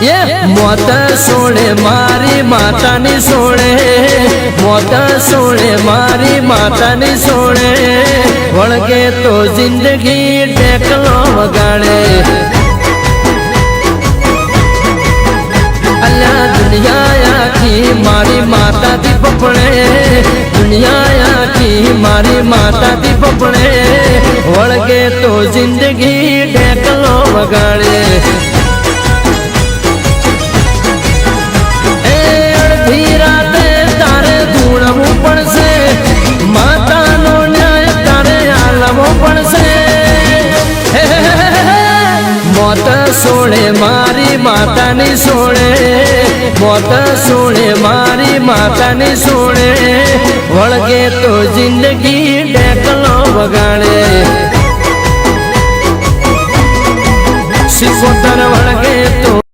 મોત સોળે મારી માતાની સોળે, મોત સોળે મારી માતાની સોળે, વળગે તો જિંદગી ટેકલો વગાડે. અલ્યા દુનિયા આખી મારી માતાથી પપડે, દુનિયા આખી મારી માતાથી પપડે, વળગે તો જિંદગી ટેકલો વગાડે. માતાનો ન્યાય તારે આલવો પડશે. મોત સોળે મારી માતાની સોળે, મોત સોળે મારી માતાની સોળે, વળગે તો જિંદગી ટેકલો વગાડે. 75 વળગે